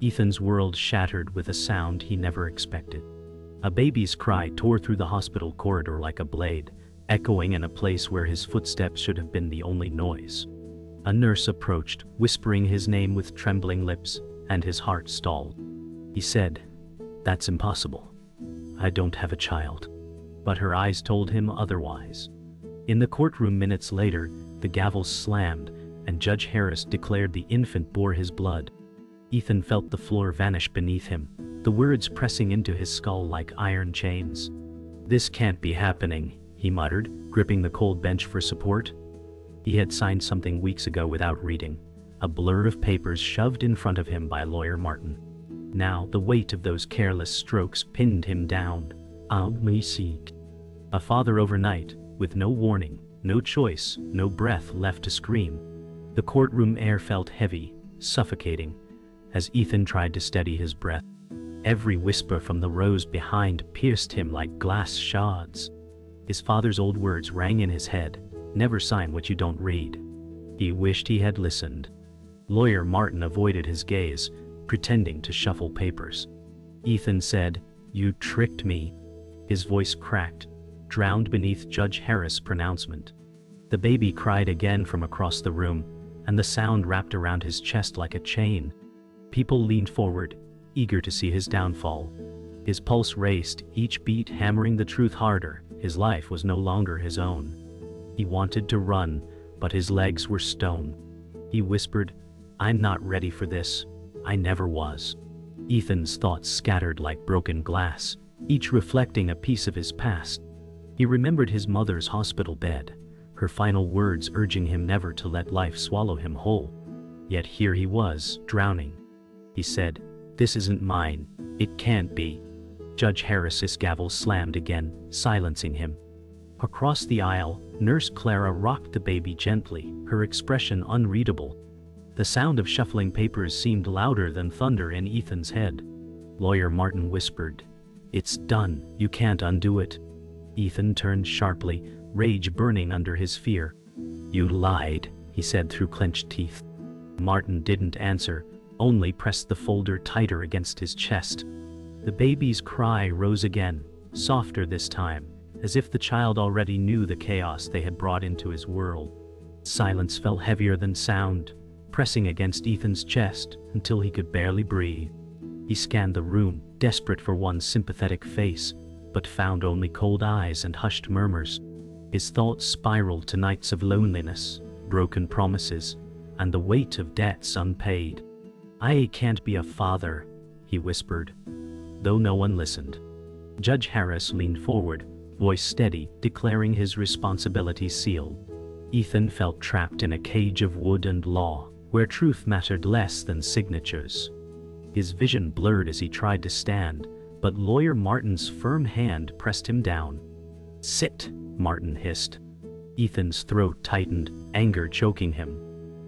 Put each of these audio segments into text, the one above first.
Ethan's world shattered with a sound he never expected. A baby's cry tore through the hospital corridor like a blade, echoing in a place where his footsteps should have been the only noise. A nurse approached, whispering his name with trembling lips, and his heart stalled. He said, "That's impossible. I don't have a child." But her eyes told him otherwise. In the courtroom minutes later, the gavel slammed, and Judge Harris declared the infant bore his blood. Ethan felt the floor vanish beneath him, the words pressing into his skull like iron chains. "This can't be happening," he muttered, gripping the cold bench for support. He had signed something weeks ago without reading, a blur of papers shoved in front of him by Lawyer Martin. Now the weight of those careless strokes pinned him down. A father overnight, with no warning, no choice, no breath left to scream. The courtroom air felt heavy, suffocating, as Ethan tried to steady his breath. Every whisper from the rows behind pierced him like glass shards. His father's old words rang in his head, "Never sign what you don't read." He wished he had listened. Lawyer Martin avoided his gaze, pretending to shuffle papers. Ethan said, "You tricked me." His voice cracked, drowned beneath Judge Harris' pronouncement. The baby cried again from across the room, and the sound wrapped around his chest like a chain. People leaned forward, eager to see his downfall. His pulse raced, each beat hammering the truth harder. His life was no longer his own. He wanted to run, but his legs were stone. He whispered, "I'm not ready for this. I never was." Ethan's thoughts scattered like broken glass, each reflecting a piece of his past. He remembered his mother's hospital bed, her final words urging him never to let life swallow him whole. Yet here he was, drowning. He said, "This isn't mine. It can't be." Judge Harris's gavel slammed again, silencing him. Across the aisle, Nurse Clara rocked the baby gently, her expression unreadable. The sound of shuffling papers seemed louder than thunder in Ethan's head. Lawyer Martin whispered, "It's done. You can't undo it." Ethan turned sharply, rage burning under his fear. "You lied," he said through clenched teeth. Martin didn't answer, only pressed the folder tighter against his chest. The baby's cry rose again, softer this time, as if the child already knew the chaos they had brought into his world. Silence felt heavier than sound, pressing against Ethan's chest until he could barely breathe. He scanned the room, desperate for one sympathetic face, but found only cold eyes and hushed murmurs. His thoughts spiraled to nights of loneliness, broken promises, and the weight of debts unpaid. "I can't be a father," he whispered, though no one listened. Judge Harris leaned forward, voice steady, declaring his responsibility sealed. Ethan felt trapped in a cage of wood and law, where truth mattered less than signatures. His vision blurred as he tried to stand, but Lawyer Martin's firm hand pressed him down. "Sit," Martin hissed. Ethan's throat tightened, anger choking him.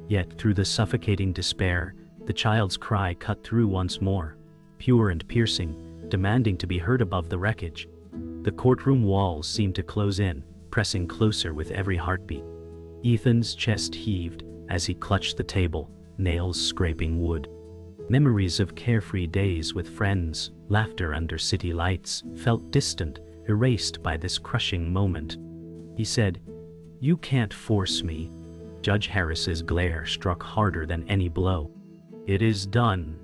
Yet through the suffocating despair, the child's cry cut through once more, pure and piercing, demanding to be heard above the wreckage. The courtroom walls seemed to close in, pressing closer with every heartbeat. Ethan's chest heaved as he clutched the table, nails scraping wood. Memories of carefree days with friends, laughter under city lights, felt distant, erased by this crushing moment. He said, "You can't force me." Judge Harris's glare struck harder than any blow. "It is done,"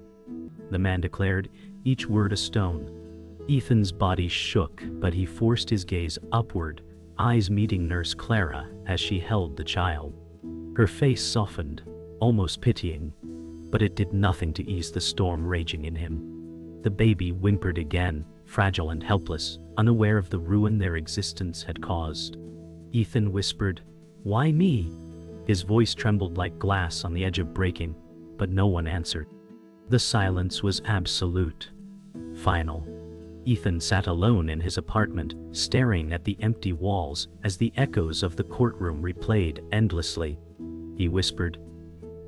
the man declared, each word a stone. Ethan's body shook, but he forced his gaze upward, eyes meeting Nurse Clara as she held the child. Her face softened, almost pitying, but it did nothing to ease the storm raging in him. The baby whimpered again, fragile and helpless, unaware of the ruin their existence had caused. Ethan whispered, "Why me?" His voice trembled like glass on the edge of breaking, but no one answered. The silence was absolute, final. Ethan sat alone in his apartment, staring at the empty walls as the echoes of the courtroom replayed endlessly. He whispered,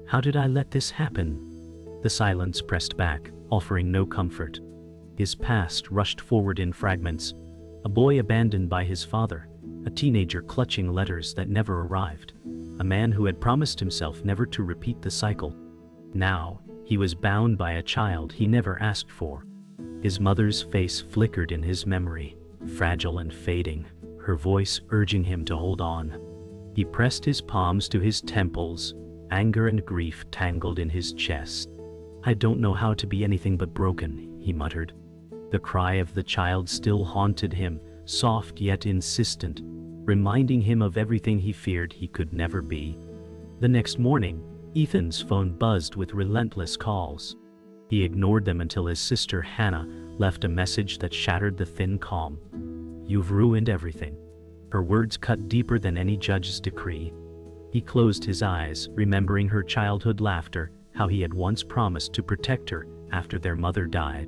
"How did I let this happen?" The silence pressed back, offering no comfort. His past rushed forward in fragments. A boy abandoned by his father, a teenager clutching letters that never arrived, a man who had promised himself never to repeat the cycle. Now, He was bound by a child he never asked for. His mother's face flickered in his memory, fragile and fading, her voice urging him to hold on. He pressed his palms to his temples, anger and grief tangled in his chest. "I don't know how to be anything but broken," he muttered. The cry of the child still haunted him, soft yet insistent, reminding him of everything he feared he could never be. The next morning, Ethan's phone buzzed with relentless calls. He ignored them until his sister Hannah left a message that shattered the thin calm. "You've ruined everything." Her words cut deeper than any judge's decree. He closed his eyes, remembering her childhood laughter, how he had once promised to protect her after their mother died.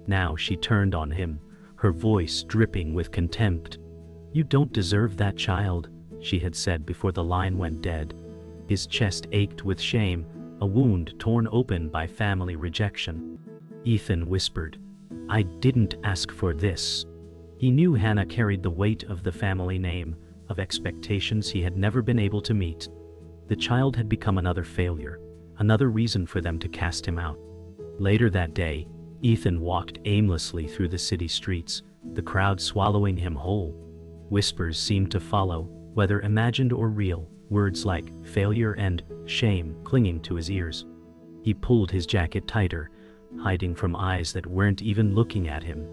Now she turned on him, her voice dripping with contempt. "You don't deserve that child," she had said before the line went dead. His chest ached with shame, a wound torn open by family rejection. Ethan whispered, "I didn't ask for this." He knew Hannah carried the weight of the family name, of expectations he had never been able to meet. The child had become another failure, another reason for them to cast him out. Later that day, Ethan walked aimlessly through the city streets, the crowd swallowing him whole. Whispers seemed to follow, whether imagined or real, words like failure and shame clinging to his ears. He pulled his jacket tighter, hiding from eyes that weren't even looking at him.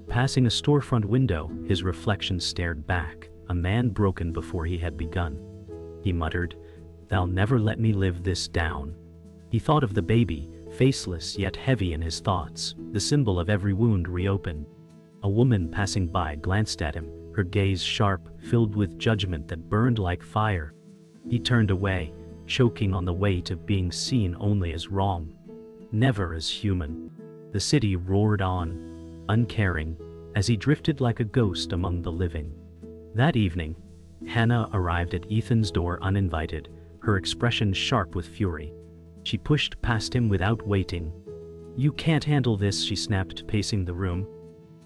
Passing a storefront window, his reflection stared back, a man broken before he had begun. He muttered, "They'll never let me live this down." He thought of the baby, faceless yet heavy in his thoughts, the symbol of every wound reopened. A woman passing by glanced at him, her gaze sharp, filled with judgment that burned like fire. He turned away, choking on the weight of being seen only as wrong, never as human. The city roared on, uncaring, as he drifted like a ghost among the living. That evening, Hannah arrived at Ethan's door uninvited, her expression sharp with fury. She pushed past him without waiting. "You can't handle this," she snapped, pacing the room.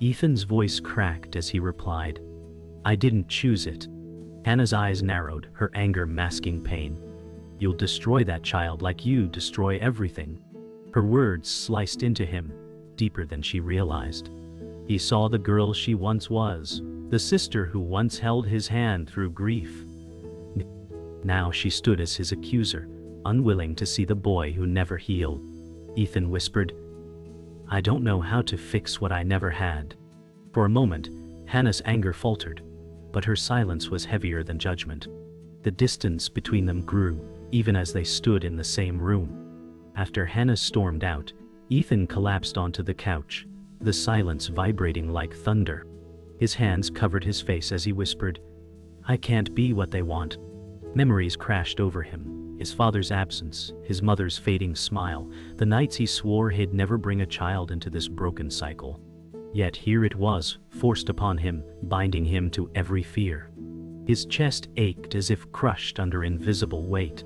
Ethan's voice cracked as he replied, "I didn't choose it." Hannah's eyes narrowed, her anger masking pain. "You'll destroy that child like you destroy everything." Her words sliced into him, deeper than she realized. He saw the girl she once was, the sister who once held his hand through grief. Now she stood as his accuser, unwilling to see the boy who never healed. Ethan whispered, "I don't know how to fix what I never had." For a moment, Hannah's anger faltered, but her silence was heavier than judgment. The distance between them grew, even as they stood in the same room. After Hannah stormed out, Ethan collapsed onto the couch, the silence vibrating like thunder. His hands covered his face as he whispered, "I can't be what they want." Memories crashed over him, his father's absence, his mother's fading smile, the nights he swore he'd never bring a child into this broken cycle. Yet here it was, forced upon him, binding him to every fear. His chest ached as if crushed under invisible weight.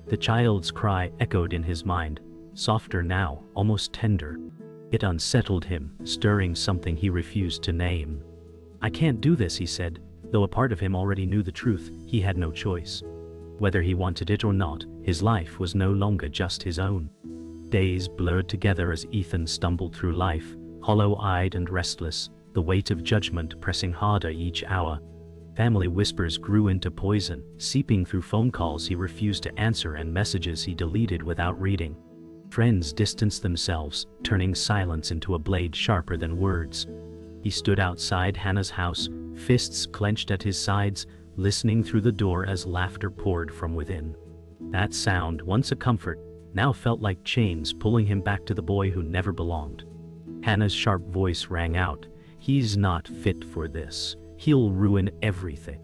The child's cry echoed in his mind, softer now, almost tender. It unsettled him, stirring something he refused to name. "I can't do this," he said, though a part of him already knew the truth. He had no choice. Whether he wanted it or not, his life was no longer just his own. Days blurred together as Ethan stumbled through life, hollow-eyed and restless, the weight of judgment pressing harder each hour. Family whispers grew into poison, seeping through phone calls he refused to answer and messages he deleted without reading. Friends distanced themselves, turning silence into a blade sharper than words. He stood outside Hannah's house, fists clenched at his sides, listening through the door as laughter poured from within. That sound, once a comfort, now felt like chains pulling him back to the boy who never belonged. Hannah's sharp voice rang out, "He's not fit for this. He'll ruin everything."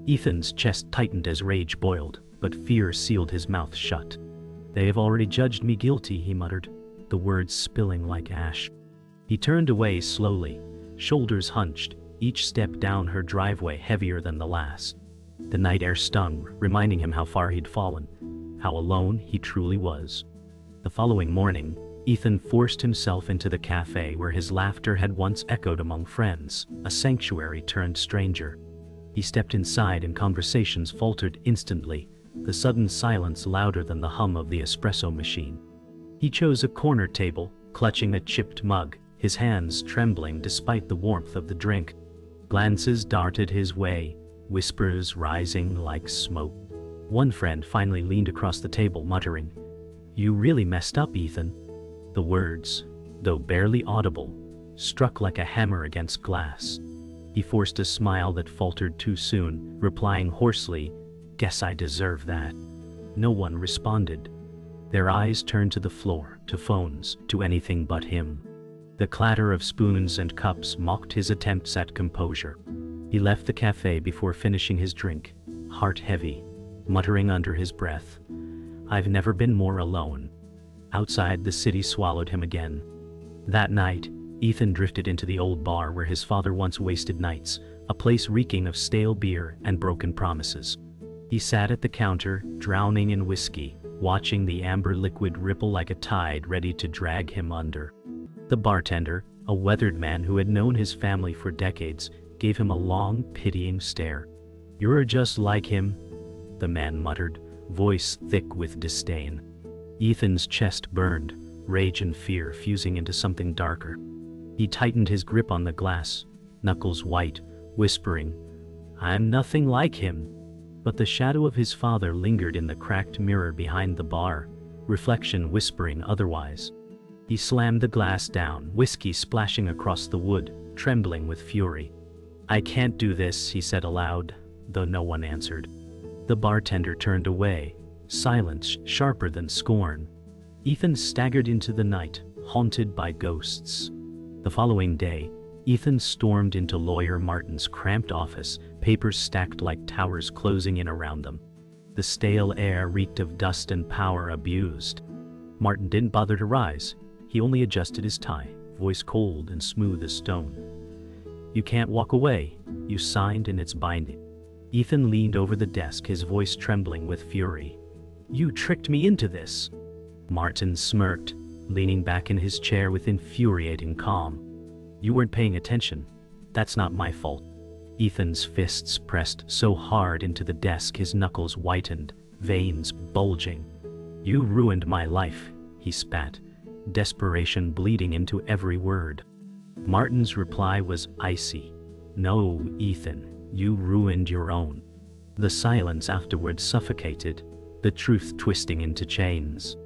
Ethan's chest tightened as rage boiled, but fear sealed his mouth shut. "They have already judged me guilty," he muttered, the words spilling like ash. He turned away slowly, shoulders hunched, each step down her driveway heavier than the last. The night air stung, reminding him how far he'd fallen, how alone he truly was. The following morning, Ethan forced himself into the cafe where his laughter had once echoed among friends, a sanctuary turned stranger. He stepped inside and conversations faltered instantly, the sudden silence louder than the hum of the espresso machine. He chose a corner table, clutching a chipped mug, his hands trembling despite the warmth of the drink. Glances darted his way, whispers rising like smoke. One friend finally leaned across the table, muttering, "You really messed up, Ethan." The words, though barely audible, struck like a hammer against glass. He forced a smile that faltered too soon, replying hoarsely, "Guess I deserve that." No one responded. Their eyes turned to the floor, to phones, to anything but him. The clatter of spoons and cups mocked his attempts at composure. He left the cafe before finishing his drink, heart heavy, muttering under his breath, "I've never been more alone." Outside, the city swallowed him again. That night, Ethan drifted into the old bar where his father once wasted nights, a place reeking of stale beer and broken promises. He sat at the counter, drowning in whiskey, watching the amber liquid ripple like a tide ready to drag him under. The bartender, a weathered man who had known his family for decades, gave him a long, pitying stare. "You're just like him," the man muttered, voice thick with disdain. Ethan's chest burned, rage and fear fusing into something darker. He tightened his grip on the glass, knuckles white, whispering, "I'm nothing like him." But the shadow of his father lingered in the cracked mirror behind the bar, reflection whispering otherwise. He slammed the glass down, whiskey splashing across the wood, trembling with fury. "I can't do this," he said aloud, though no one answered. The bartender turned away, silence sharper than scorn. Ethan staggered into the night, haunted by ghosts. The following day, Ethan stormed into Lawyer Martin's cramped office, papers stacked like towers closing in around them. The stale air reeked of dust and power abused. Martin didn't bother to rise. He only adjusted his tie, voice cold and smooth as stone. "You can't walk away. You signed and it's binding." Ethan leaned over the desk, his voice trembling with fury. "You tricked me into this." Martin smirked, leaning back in his chair with infuriating calm. "You weren't paying attention. That's not my fault." Ethan's fists pressed so hard into the desk his knuckles whitened, veins bulging. "You ruined my life," he spat, desperation bleeding into every word. Martin's reply was icy. "No, Ethan, you ruined your own." The silence afterward suffocated, the truth twisting into chains.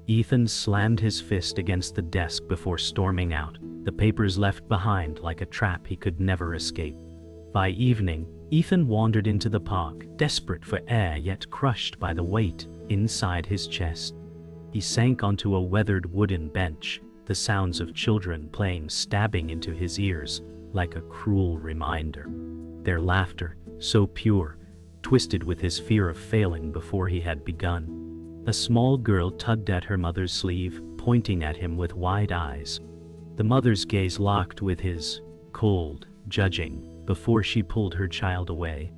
Ethan slammed his fist against the desk before storming out, the papers left behind like a trap he could never escape. By evening, Ethan wandered into the park, desperate for air yet crushed by the weight inside his chest. He sank onto a weathered wooden bench, the sounds of children playing stabbing into his ears like a cruel reminder. Their laughter, so pure, twisted with his fear of failing before he had begun. A small girl tugged at her mother's sleeve, pointing at him with wide eyes. The mother's gaze locked with his, cold, judging, before she pulled her child away.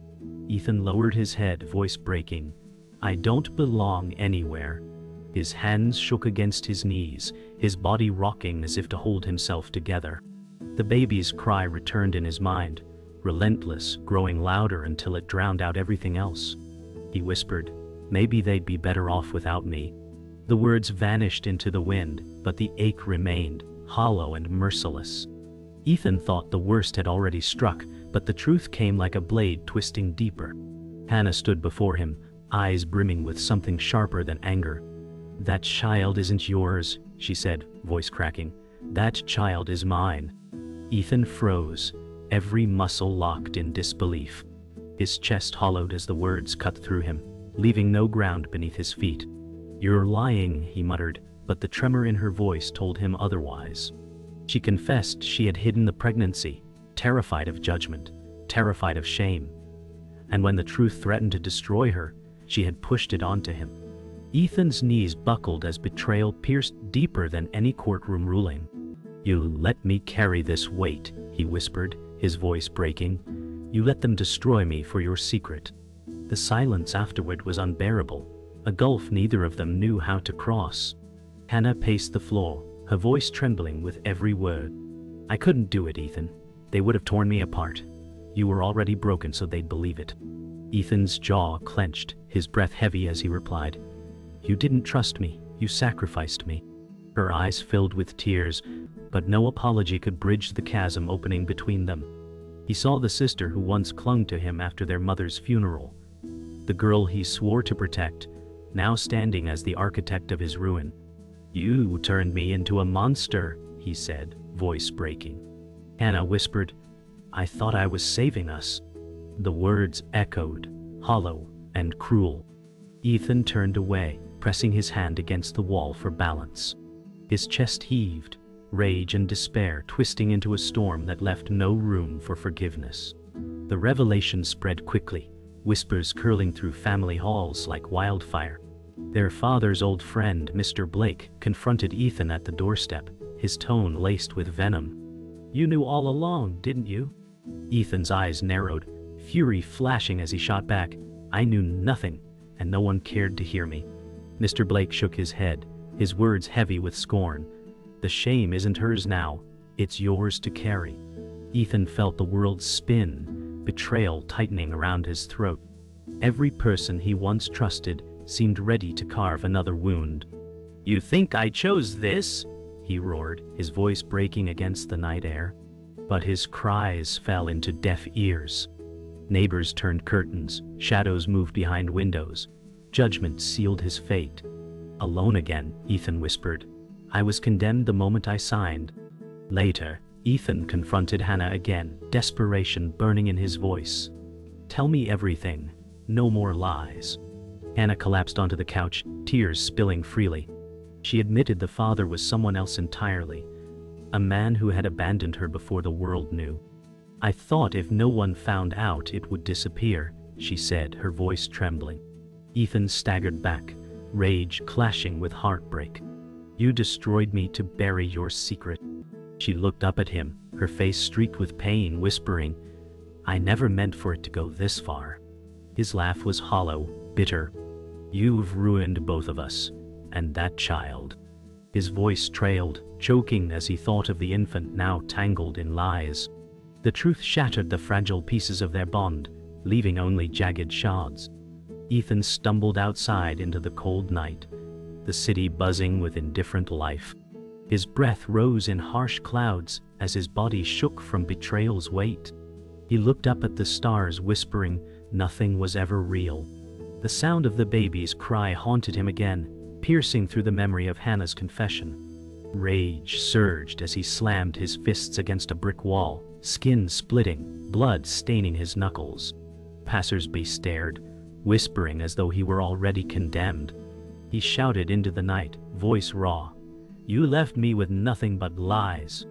Ethan lowered his head, voice breaking. "I don't belong anywhere." His hands shook against his knees, his body rocking as if to hold himself together. The baby's cry returned in his mind, relentless, growing louder until it drowned out everything else. He whispered, "Maybe they'd be better off without me." The words vanished into the wind, but the ache remained, hollow and merciless. Ethan thought the worst had already struck, but the truth came like a blade twisting deeper. Hannah stood before him, eyes brimming with something sharper than anger. "That child isn't yours," she said, voice cracking. "That child is mine." Ethan froze, every muscle locked in disbelief. His chest hollowed as the words cut through him, leaving no ground beneath his feet. "You're lying," he muttered, but the tremor in her voice told him otherwise. She confessed she had hidden the pregnancy, terrified of judgment, terrified of shame. And when the truth threatened to destroy her, she had pushed it onto him. Ethan's knees buckled as betrayal pierced deeper than any courtroom ruling. "You let me carry this weight," he whispered, his voice breaking. "You let them destroy me for your secret." The silence afterward was unbearable, a gulf neither of them knew how to cross. Hannah paced the floor, her voice trembling with every word. "I couldn't do it, Ethan. They would have torn me apart. You were already broken, so they'd believe it." Ethan's jaw clenched, his breath heavy as he replied, "You didn't trust me. You sacrificed me." Her eyes filled with tears, but no apology could bridge the chasm opening between them. He saw the sister who once clung to him after their mother's funeral. The girl he swore to protect, now standing as the architect of his ruin. "You turned me into a monster," he said, voice breaking. Hannah whispered, "I thought I was saving us." The words echoed, hollow and cruel. Ethan turned away, pressing his hand against the wall for balance. His chest heaved, rage and despair twisting into a storm that left no room for forgiveness. The revelation spread quickly, whispers curling through family halls like wildfire. Their father's old friend, Mr. Blake, confronted Ethan at the doorstep, his tone laced with venom. "You knew all along, didn't you?" Ethan's eyes narrowed, fury flashing as he shot back, "I knew nothing, and no one cared to hear me." Mr. Blake shook his head, his words heavy with scorn. "The shame isn't hers now, it's yours to carry." Ethan felt the world spin, betrayal tightening around his throat. Every person he once trusted seemed ready to carve another wound. "You think I chose this?" he roared, his voice breaking against the night air. But his cries fell into deaf ears. Neighbors turned curtains, shadows moved behind windows. Judgment sealed his fate. "Alone again," Ethan whispered. "I was condemned the moment I signed." Later, Ethan confronted Hannah again, desperation burning in his voice. "Tell me everything. No more lies." Hannah collapsed onto the couch, tears spilling freely. She admitted the father was someone else entirely, a man who had abandoned her before the world knew. "I thought if no one found out it would disappear," she said, her voice trembling. Ethan staggered back, rage clashing with heartbreak. "You destroyed me to bury your secret." She looked up at him, her face streaked with pain, whispering, "I never meant for it to go this far." His laugh was hollow, bitter. "You've ruined both of us, and that child." His voice trailed, choking as he thought of the infant now tangled in lies. The truth shattered the fragile pieces of their bond, leaving only jagged shards. Ethan stumbled outside into the cold night, the city buzzing with indifferent life. His breath rose in harsh clouds as his body shook from betrayal's weight. He looked up at the stars, whispering, nothing was ever real. The sound of the baby's cry haunted him again, piercing through the memory of Hannah's confession. Rage surged as he slammed his fists against a brick wall, skin splitting, blood staining his knuckles. Passers-by stared, whispering as though he were already condemned. He shouted into the night, voice raw, "You left me with nothing but lies."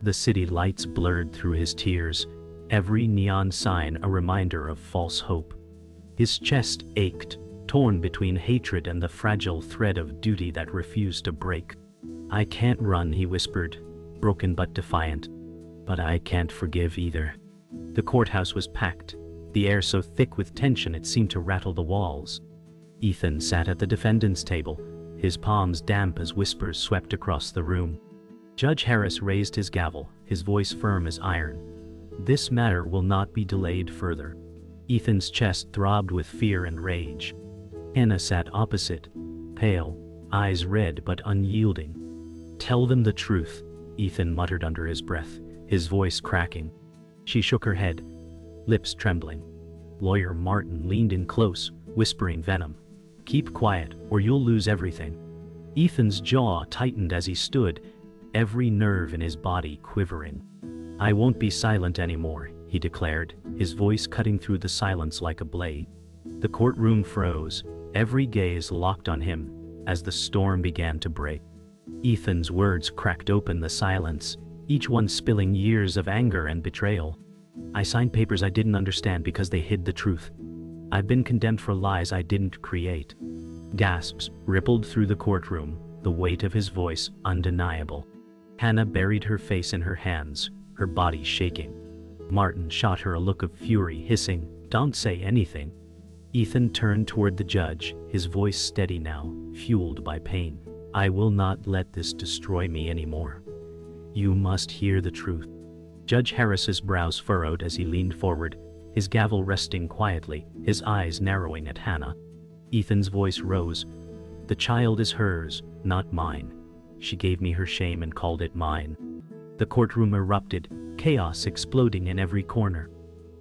The city lights blurred through his tears, every neon sign a reminder of false hope. His chest ached, torn between hatred and the fragile thread of duty that refused to break. "I can't run," he whispered, broken but defiant. "But I can't forgive either." The courthouse was packed, the air so thick with tension it seemed to rattle the walls. Ethan sat at the defendant's table, his palms damp as whispers swept across the room. Judge Harris raised his gavel, his voice firm as iron. "This matter will not be delayed further." Ethan's chest throbbed with fear and rage. Hannah sat opposite, pale, eyes red but unyielding. "Tell them the truth," Ethan muttered under his breath, his voice cracking. She shook her head, lips trembling. Lawyer Martin leaned in close, whispering venom. "Keep quiet, or you'll lose everything." Ethan's jaw tightened as he stood, every nerve in his body quivering. "I won't be silent anymore," he declared, his voice cutting through the silence like a blade. The courtroom froze, every gaze locked on him, as the storm began to break. Ethan's words cracked open the silence, each one spilling years of anger and betrayal. "I signed papers I didn't understand because they hid the truth. I've been condemned for lies I didn't create." Gasps rippled through the courtroom, the weight of his voice undeniable. Hannah buried her face in her hands, her body shaking. Martin shot her a look of fury, hissing, "Don't say anything." Ethan turned toward the judge, his voice steady now, fueled by pain. "I will not let this destroy me anymore. You must hear the truth." Judge Harris's brows furrowed as he leaned forward, his gavel resting quietly, his eyes narrowing at Hannah. Ethan's voice rose. "The child is hers, not mine. She gave me her shame and called it mine. The courtroom erupted, chaos exploding in every corner.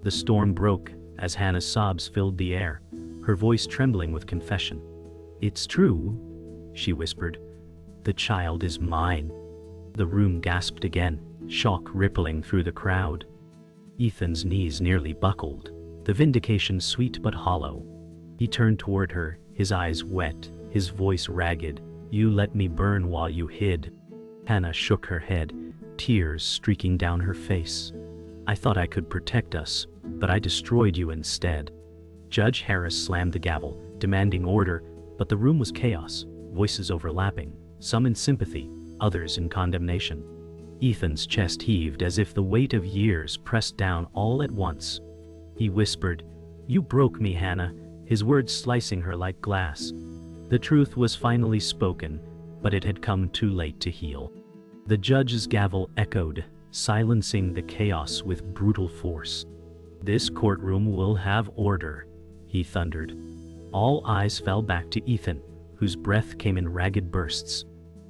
The storm broke as Hannah's sobs filled the air, her voice trembling with confession. "It's true," she whispered. "The child is mine." The room gasped again, shock rippling through the crowd. Ethan's knees nearly buckled, the vindication sweet but hollow. He turned toward her, his eyes wet, his voice ragged. "You let me burn while you hid." Hannah shook her head, tears streaking down her face. "I thought I could protect us, but I destroyed you instead." Judge Harris slammed the gavel, demanding order, but the room was chaos, voices overlapping, some in sympathy, others in condemnation. Ethan's chest heaved as if the weight of years pressed down all at once. He whispered, "You broke me, Hannah," his words slicing her like glass. The truth was finally spoken, but it had come too late to heal. The judge's gavel echoed, silencing the chaos with brutal force. "This courtroom will have order," he thundered. All eyes fell back to Ethan, whose breath came in ragged bursts.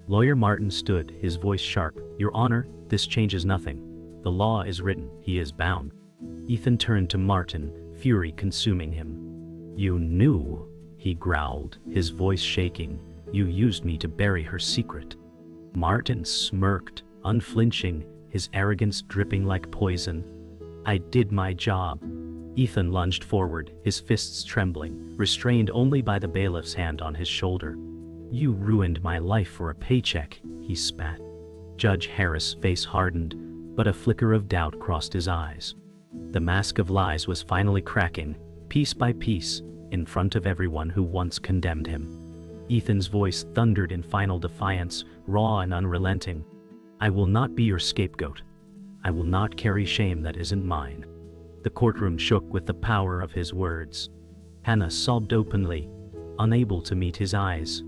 Lawyer Martin stood, his voice sharp. "Your Honor, this changes nothing. The law is written, he is bound." Ethan turned to Martin, fury consuming him. "You knew," he growled, his voice shaking. "You used me to bury her secret." Martin smirked, unflinching, his arrogance dripping like poison. "I did my job." Ethan lunged forward, his fists trembling, restrained only by the bailiff's hand on his shoulder. "You ruined my life for a paycheck," he spat. Judge Harris' face hardened, but a flicker of doubt crossed his eyes. The mask of lies was finally cracking, piece by piece, in front of everyone who once condemned him. Ethan's voice thundered in final defiance, raw and unrelenting. "I will not be your scapegoat. I will not carry shame that isn't mine." The courtroom shook with the power of his words. Hannah sobbed openly, unable to meet his eyes.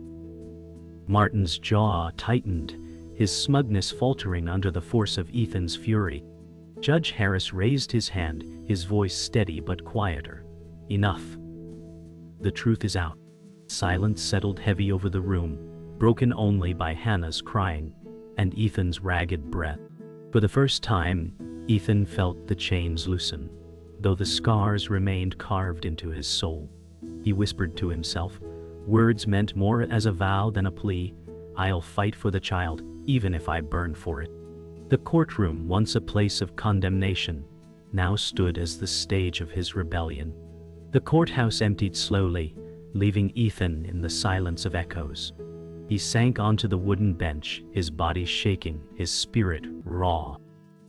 Martin's jaw tightened, his smugness faltering under the force of Ethan's fury. Judge Harris raised his hand, his voice steady but quieter. "Enough. The truth is out." Silence settled heavy over the room, broken only by Hannah's crying and Ethan's ragged breath. For the first time, Ethan felt the chains loosen, though the scars remained carved into his soul. He whispered to himself, words meant more as a vow than a plea. "I'll fight for the child, even if I burn for it." The courtroom, once a place of condemnation, now stood as the stage of his rebellion. The courthouse emptied slowly, leaving Ethan in the silence of echoes. He sank onto the wooden bench, his body shaking, his spirit raw.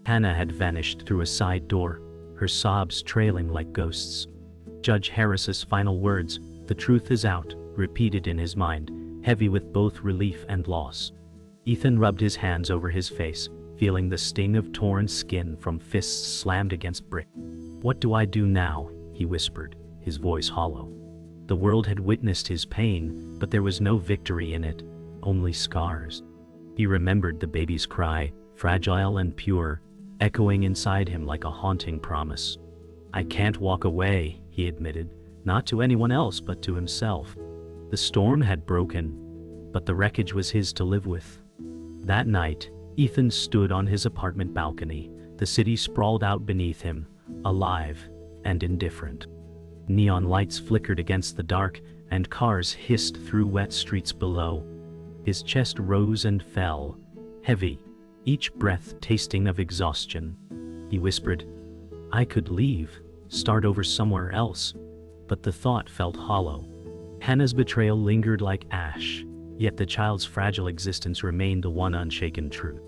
Hannah had vanished through a side door, her sobs trailing like ghosts. Judge Harris's final words, "The truth is out," repeated in his mind, heavy with both relief and loss. Ethan rubbed his hands over his face, feeling the sting of torn skin from fists slammed against brick. "What do I do now?" he whispered, his voice hollow. The world had witnessed his pain, but there was no victory in it, only scars. He remembered the baby's cry, fragile and pure, echoing inside him like a haunting promise. "I can't walk away," he admitted, not to anyone else but to himself. The storm had broken, but the wreckage was his to live with. That night, Ethan stood on his apartment balcony, the city sprawled out beneath him, alive and indifferent. Neon lights flickered against the dark, and cars hissed through wet streets below. His chest rose and fell, heavy, each breath tasting of exhaustion. He whispered, "I could leave, start over somewhere else," but the thought felt hollow. Hannah's betrayal lingered like ash, yet the child's fragile existence remained the one unshaken truth.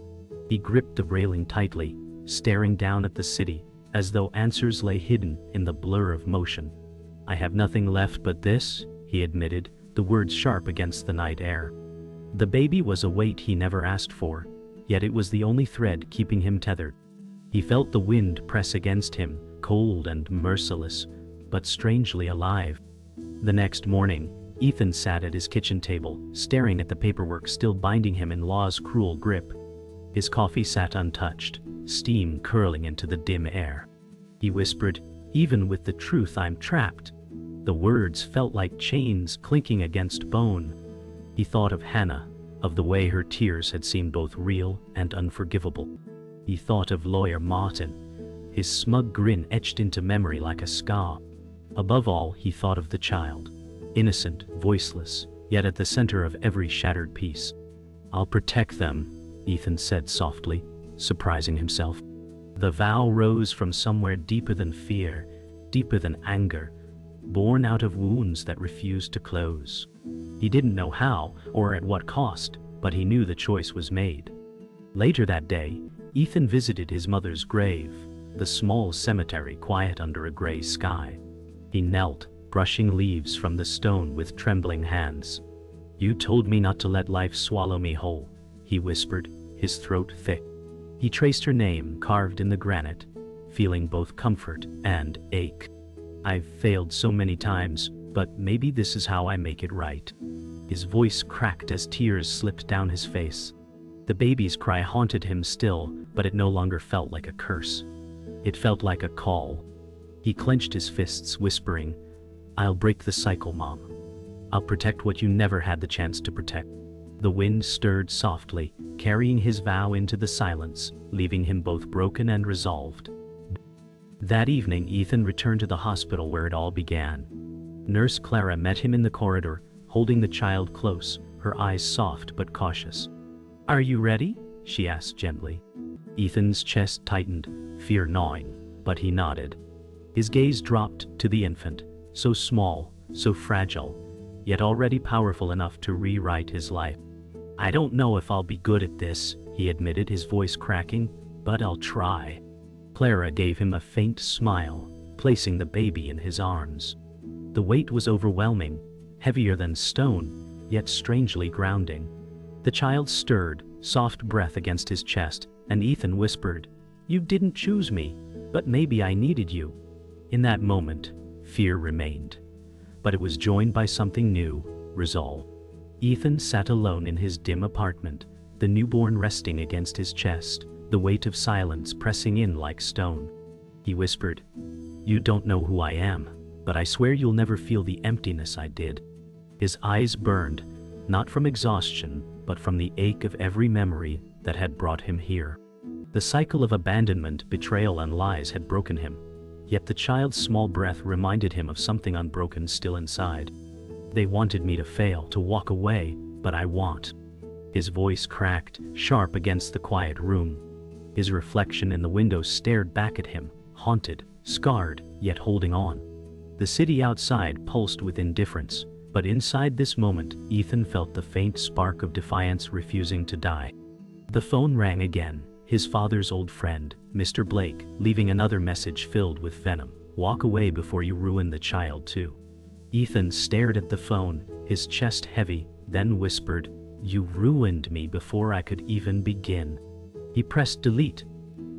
He gripped the railing tightly, staring down at the city, as though answers lay hidden in the blur of motion. "I have nothing left but this," he admitted, the words sharp against the night air. The baby was a weight he never asked for, yet it was the only thread keeping him tethered. He felt the wind press against him, cold and merciless, but strangely alive. The next morning, Ethan sat at his kitchen table, staring at the paperwork still binding him in law's cruel grip. His coffee sat untouched, steam curling into the dim air. He whispered, "Even with the truth, I'm trapped." The words felt like chains clinking against bone. He thought of Hannah, of the way her tears had seemed both real and unforgivable. He thought of Lawyer Martin, his smug grin etched into memory like a scar. Above all, he thought of the child, innocent, voiceless, yet at the center of every shattered piece. "I'll protect them," Ethan said softly, surprising himself. The vow rose from somewhere deeper than fear, deeper than anger, born out of wounds that refused to close. He didn't know how or at what cost, but he knew the choice was made. Later that day, Ethan visited his mother's grave, the small cemetery quiet under a gray sky. He knelt, brushing leaves from the stone with trembling hands. "You told me not to let life swallow me whole," he whispered, his throat thick. He traced her name carved in the granite, feeling both comfort and ache. "I've failed so many times, but maybe this is how I make it right." His voice cracked as tears slipped down his face. The baby's cry haunted him still, but it no longer felt like a curse. It felt like a call. He clenched his fists, whispering, "I'll break the cycle, Mom. I'll protect what you never had the chance to protect." The wind stirred softly, carrying his vow into the silence, leaving him both broken and resolved. That evening, Ethan returned to the hospital where it all began. Nurse Clara met him in the corridor, holding the child close, her eyes soft but cautious. "Are you ready?" she asked gently. Ethan's chest tightened, fear gnawing, but he nodded. His gaze dropped to the infant, so small, so fragile, yet already powerful enough to rewrite his life. "I don't know if I'll be good at this," he admitted, his voice cracking, "but I'll try." Clara gave him a faint smile, placing the baby in his arms. The weight was overwhelming, heavier than stone, yet strangely grounding. The child stirred, soft breath against his chest, and Ethan whispered, "You didn't choose me, but maybe I needed you." In that moment, fear remained, but it was joined by something new, resolve. Ethan sat alone in his dim apartment, the newborn resting against his chest, the weight of silence pressing in like stone. He whispered, "You don't know who I am, but I swear you'll never feel the emptiness I did." His eyes burned, not from exhaustion, but from the ache of every memory that had brought him here. The cycle of abandonment, betrayal, and lies had broken him, yet the child's small breath reminded him of something unbroken still inside. "They wanted me to fail, to walk away, but I won't." His voice cracked, sharp against the quiet room. His reflection in the window stared back at him, haunted, scarred, yet holding on. The city outside pulsed with indifference, but inside this moment, Ethan felt the faint spark of defiance refusing to die. The phone rang again, his father's old friend, Mr. Blake, leaving another message filled with venom. "Walk away before you ruin the child too." Ethan stared at the phone, his chest heavy, then whispered, "You ruined me before I could even begin." He pressed delete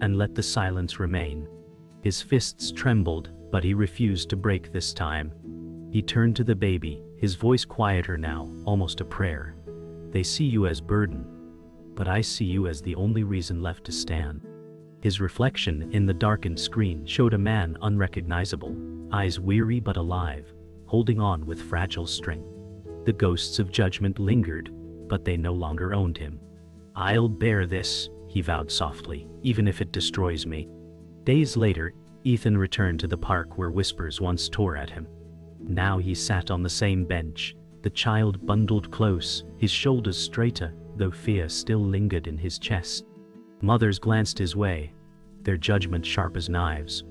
and let the silence remain. His fists trembled, but he refused to break this time. He turned to the baby, his voice quieter now, almost a prayer. "They see you as burden, but I see you as the only reason left to stand." His reflection in the darkened screen showed a man unrecognizable, eyes weary but alive, holding on with fragile strength. The ghosts of judgment lingered, but they no longer owned him. "I'll bear this," he vowed softly, "even if it destroys me." Days later, Ethan returned to the park where whispers once tore at him. Now he sat on the same bench, the child bundled close, his shoulders straighter, though fear still lingered in his chest. Mothers glanced his way, their judgment sharp as knives,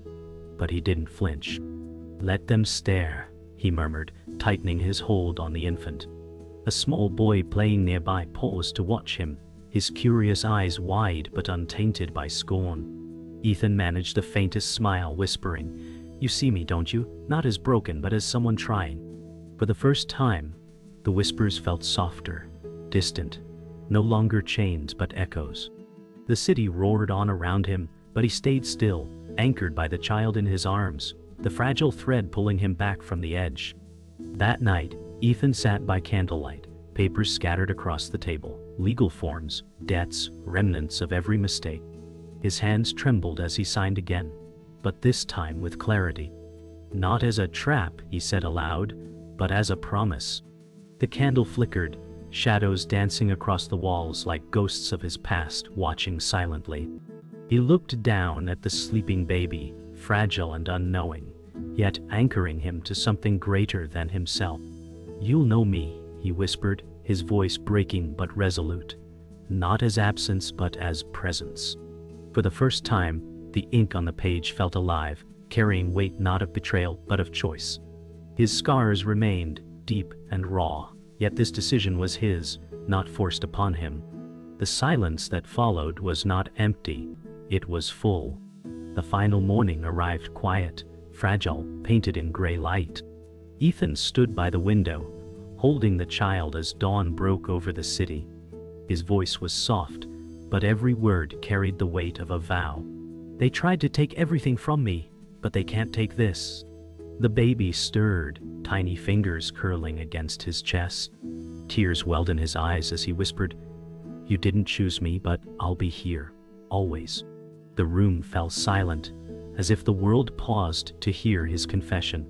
but he didn't flinch. "Let them stare," he murmured, tightening his hold on the infant. A small boy playing nearby paused to watch him, his curious eyes wide but untainted by scorn. Ethan managed the faintest smile, whispering, "You see me, don't you? Not as broken, but as someone trying." For the first time, the whispers felt softer, distant, no longer chains but echoes. The city roared on around him, but he stayed still, anchored by the child in his arms, the fragile thread pulling him back from the edge. That night, Ethan sat by candlelight, papers scattered across the table, legal forms, debts, remnants of every mistake. His hands trembled as he signed again, but this time with clarity. "Not as a trap," he said aloud, "but as a promise." The candle flickered, shadows dancing across the walls like ghosts of his past, watching silently. He looked down at the sleeping baby, fragile and unknowing, yet anchoring him to something greater than himself. "You'll know me," he whispered, his voice breaking but resolute, "not as absence but as presence." For the first time, the ink on the page felt alive, carrying weight not of betrayal but of choice. His scars remained, deep and raw, yet this decision was his, not forced upon him. The silence that followed was not empty, it was full. The final morning arrived quiet, fragile, painted in gray light. Ethan stood by the window, holding the child as dawn broke over the city. His voice was soft, but every word carried the weight of a vow. "They tried to take everything from me, but they can't take this." The baby stirred, tiny fingers curling against his chest. Tears welled in his eyes as he whispered, "You didn't choose me, but I'll be here, always." The room fell silent, as if the world paused to hear his confession.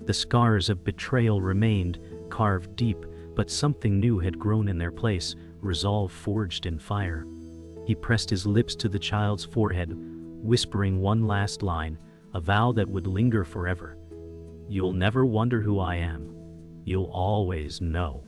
The scars of betrayal remained, carved deep, but something new had grown in their place, resolve forged in fire. He pressed his lips to the child's forehead, whispering one last line, a vow that would linger forever. "You'll never wonder who I am. You'll always know."